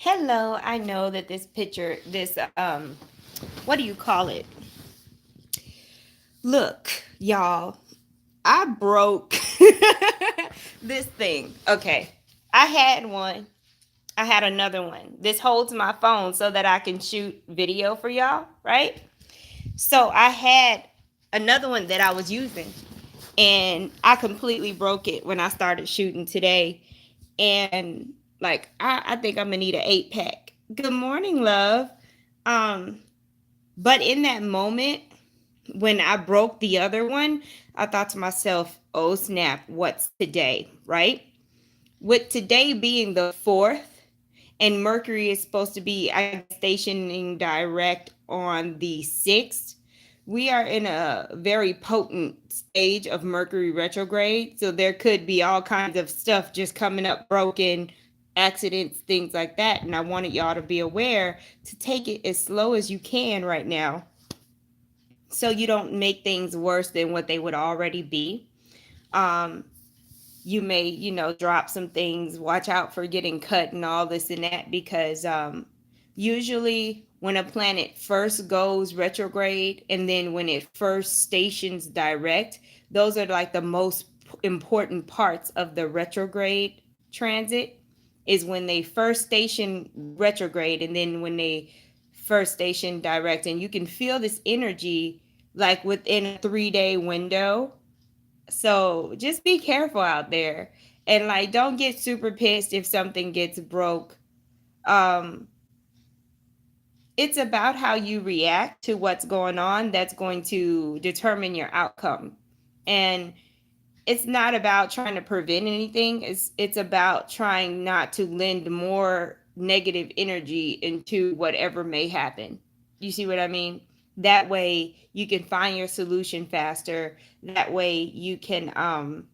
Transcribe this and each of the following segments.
Hello, I know that this picture, what do you call it? Look, y'all, I broke this thing. Okay, I had one. I had another one. This holds my phone so that I can shoot video for y'all, right? So I had another one that I was using, and I completely broke it when I started shooting today. And like, I think I'm gonna need an 8 pack. Good morning, love. Um, But in that moment, when I broke the other one, I thought to myself, oh snap, what's today, right? With today being the 4th, and Mercury is supposed to be, I guess, stationing direct on the 6th, we are in a very potent stage of Mercury retrograde. So there could be all kinds of stuff just coming up broken, accidents, things like that. And I wanted y'all to be aware to take it as slow as you can right now so you don't make things worse than what they would already be. Um, you may, drop some things, watch out for getting cut and all this and that, because usually when a planet first goes retrograde and then when it first stations direct, those are like the most important parts of the retrograde transit, is when they first station retrograde and then when they first station direct. And you can feel this energy like within a 3-day window. So just be careful out there, and like don't get super pissed if something gets broke. Um it's about how you react to what's going on that's going to determine your outcome. And it's not about trying to prevent anything. It's about trying not to lend more negative energy into whatever may happen. You see what I mean? That way you can find your solution faster. That way you can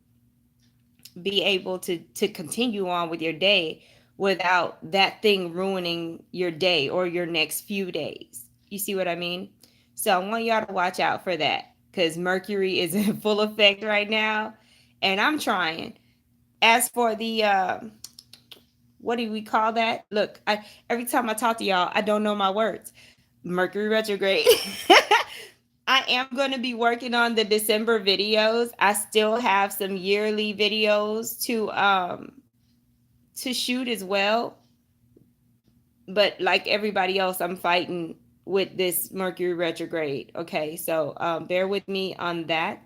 be able to continue on with your day without that thing ruining your day or your next few days. You see what I mean? So I want y'all to watch out for that, because Mercury is in full effect right now, and I'm trying. As for the what do we call that? Look, every time I talk to y'all, I don't know my words. Mercury retrograde. I am going to be working on the December videos. I still have some yearly videos to shoot as well. But like everybody else, I'm fighting with this Mercury retrograde. Okay, so bear with me on that.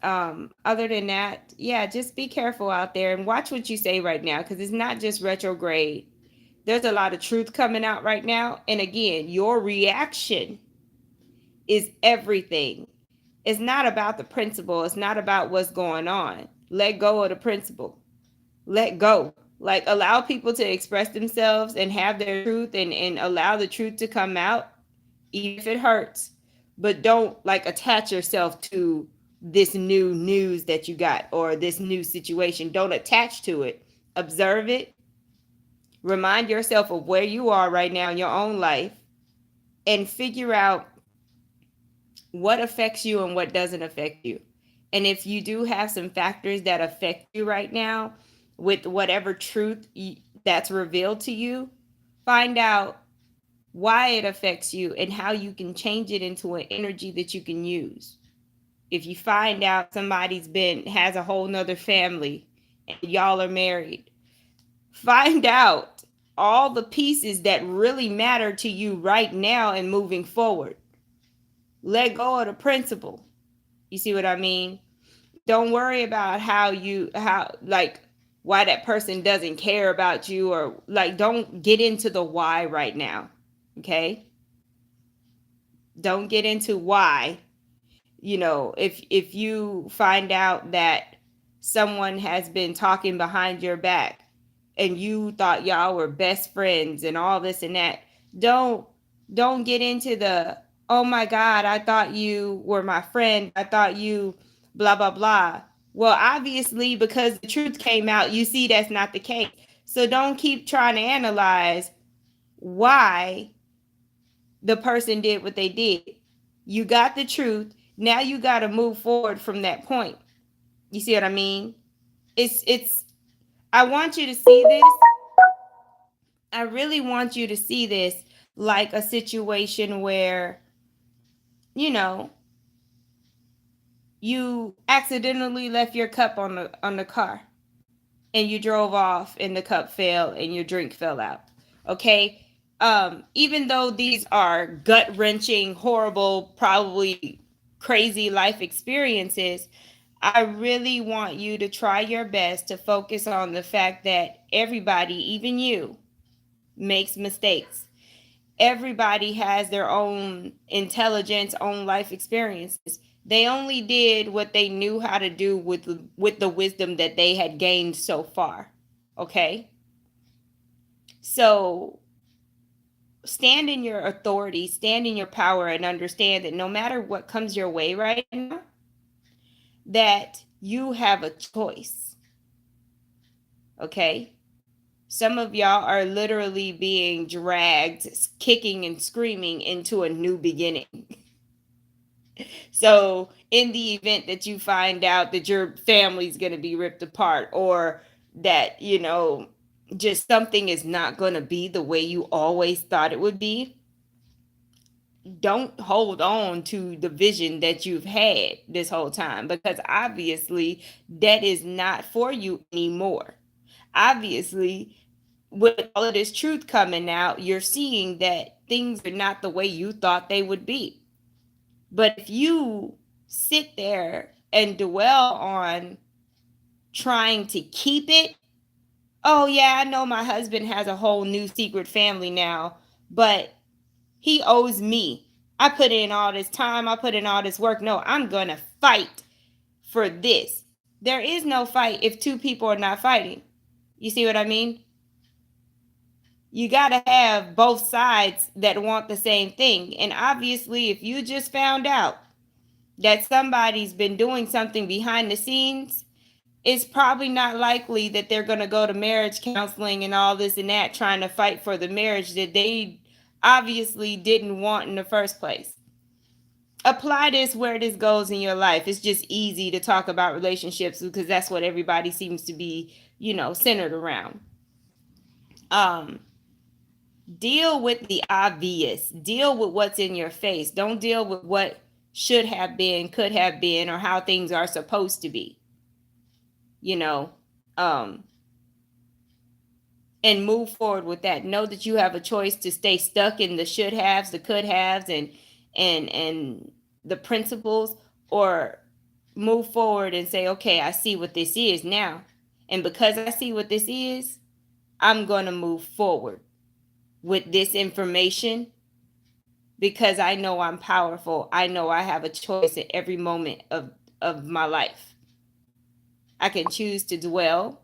Other than that, yeah, just be careful out there and watch what you say right now, because it's not just retrograde. There's a lot of truth coming out right now. And again, your reaction is everything. It's not about the principle. It's not about what's going on. Let go of the principle. Let go. Like, allow people to express themselves and have their truth, and allow the truth to come out, even if it hurts. But don't like attach yourself to this new news that you got or this new situation. Don't attach to it. Observe it. Remind yourself of where you are right now in your own life, and figure out what affects you and what doesn't affect you. And if you do have some factors that affect you right now, with whatever truth that's revealed to you, find out why it affects you and how you can change it into an energy that you can use. If you find out somebody's has a whole nother family and y'all are married, find out all the pieces that really matter to you right now and moving forward. Let go of the principle. You see what I mean? Don't worry about why that person doesn't care about you, or like, don't get into the why right now. Okay? Don't get into why. If you find out that someone has been talking behind your back and you thought y'all were best friends and all this and that, don't get into the, oh my god, I thought you were my friend, I thought you blah blah blah. Well, obviously, because the truth came out, you see that's not the case. So don't keep trying to analyze why the person did what they did. You got the truth. Now you got to move forward from that point. You see what I mean? It's I want you to see this. I really want you to see this like a situation where, you know, you accidentally left your cup on the car and you drove off and the cup fell and your drink fell out. Okay? Even though these are gut-wrenching, horrible, probably crazy life experiences, I really want you to try your best to focus on the fact that everybody, even you, makes mistakes. Everybody has their own intelligence, own life experiences. They only did what they knew how to do with the wisdom that they had gained so far. Okay? So stand in your authority, stand in your power, and understand that no matter what comes your way right now, that you have a choice. Okay? Some of y'all are literally being dragged, kicking and screaming into a new beginning. So, in the event that you find out that your family's going to be ripped apart, or that, just something is not going to be the way you always thought it would be, don't hold on to the vision that you've had this whole time, because obviously that is not for you anymore. Obviously, with all of this truth coming out, you're seeing that things are not the way you thought they would be. But if you sit there and dwell on trying to keep it, oh, yeah, I know my husband has a whole new secret family now, but he owes me. I put in all this time, I put in all this work. No, I'm going to fight for this. There is no fight if two people are not fighting. You see what I mean? You got to have both sides that want the same thing. And obviously, if you just found out that somebody's been doing something behind the scenes, it's probably not likely that they're going to go to marriage counseling and all this and that, trying to fight for the marriage that they obviously didn't want in the first place. Apply this where this goes in your life. It's just easy to talk about relationships because that's what everybody seems to be, centered around. Um, Deal with the obvious. Deal with what's in your face. Don't deal with what should have been, could have been, or how things are supposed to be. You know, um, and move forward with that. Know that you have a choice to stay stuck in the should haves, the could haves, and the principles, or move forward and say, okay, I see what this is now. And because I see what this is, I'm going to move forward with this information because I know I'm powerful. I know I have a choice at every moment of my life. I can choose to dwell,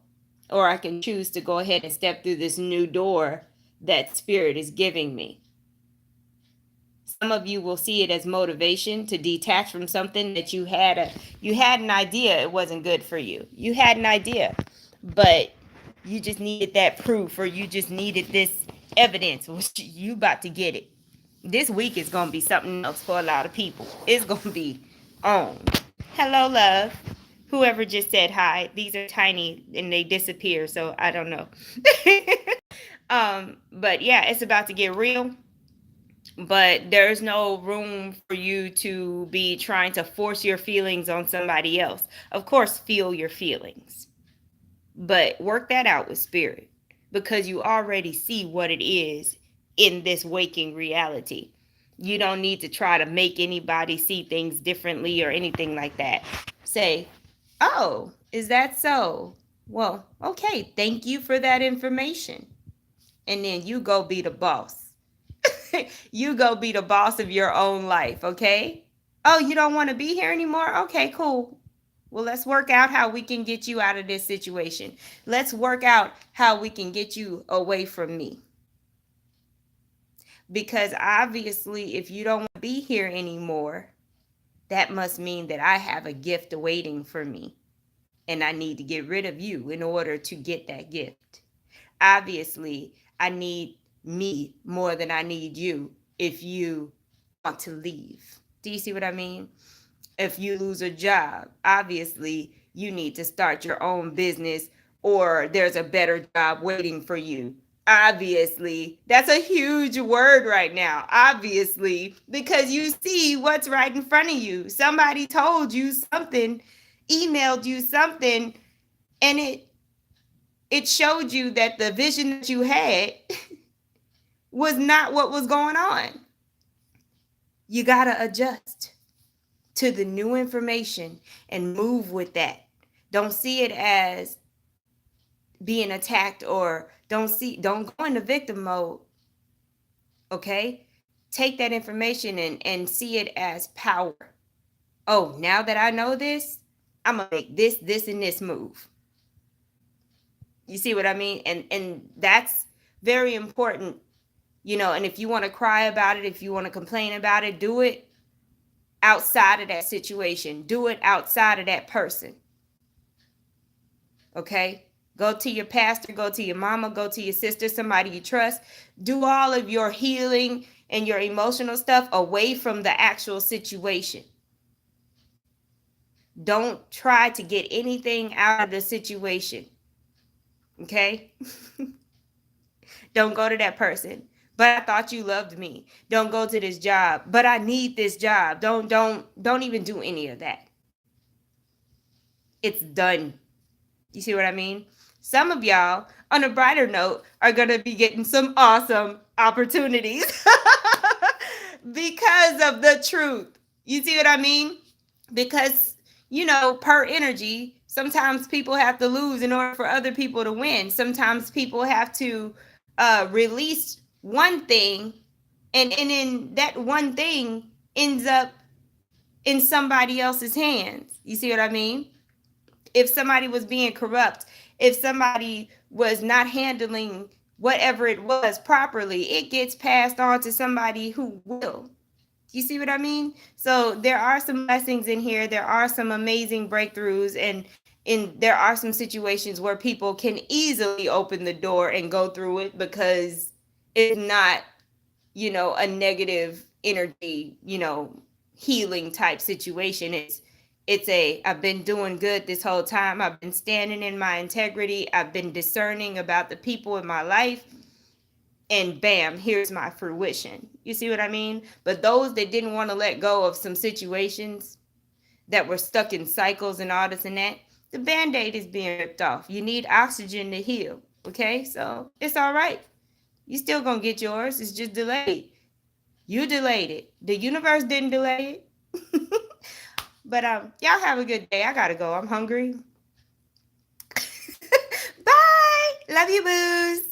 or I can choose to go ahead and step through this new door that spirit is giving me. Some of you will see it as motivation to detach from something that you had an idea it wasn't good for you. You had an idea, but you just needed that proof, or you just needed this evidence. Which you about to get it. This week is gonna be something else for a lot of people. It's gonna be on. Hello, love. Whoever just said hi. These are tiny and they disappear, so I don't know. But yeah, it's about to get real. But there's no room for you to be trying to force your feelings on somebody else. Of course, feel your feelings, but work that out with spirit, because you already see what it is in this waking reality. You don't need to try to make anybody see things differently or anything like that. Say, oh, is that so? Well, okay, thank you for that information. And then you go be the boss. You go be the boss of your own life, okay? Oh, you don't want to be here anymore? Okay, cool. Well, let's work out how we can get you out of this situation. Let's work out how we can get you away from me. Because obviously, if you don't want to be here anymore, that must mean that I have a gift awaiting for me. And I need to get rid of you in order to get that gift. Obviously, I need me more than I need you if you want to leave. Do you see what I mean? If you lose a job, obviously you need to start your own business, or there's a better job waiting for you. Obviously, that's a huge word right now. Obviously, because you see what's right in front of you. Somebody told you something, emailed you something, and it showed you that the vision that you had was not what was going on. You got to adjust to the new information and move with that. Don't see it as being attacked, or don't go into victim mode. Okay? Take that information and see it as power. Oh, now that I know this, I'm gonna make this, and this move. You see what I mean? And that's very important, and if you want to cry about it, if you want to complain about it, do it outside of that situation. Do it outside of that person. Okay? Go to your pastor, go to your mama, go to your sister, somebody you trust. Do all of your healing and your emotional stuff away from the actual situation. Don't try to get anything out of the situation. Okay? Don't go to that person. But I thought you loved me. Don't go to this job. But I need this job. Don't even do any of that. It's done. You see what I mean? Some of y'all, on a brighter note, are going to be getting some awesome opportunities because of the truth. You see what I mean? Because, per energy, sometimes people have to lose in order for other people to win. Sometimes people have to release one thing, and in that one thing ends up in somebody else's hands. You see what I mean? If somebody was being corrupt, if somebody was not handling whatever it was properly, it gets passed on to somebody who will. You see what I mean? So there are some blessings in here. There are some amazing breakthroughs, and there are some situations where people can easily open the door and go through it because it's not, a negative energy, healing type situation. I've been doing good this whole time. I've been standing in my integrity. I've been discerning about the people in my life. And bam, here's my fruition. You see what I mean? But those that didn't want to let go of some situations that were stuck in cycles and all this and that, the Band-Aid is being ripped off. You need oxygen to heal. Okay? So it's all right. You still gonna get yours. It's just delayed. You delayed it. The universe didn't delay it. But y'all have a good day. I gotta go. I'm hungry. Bye. Love you, boos.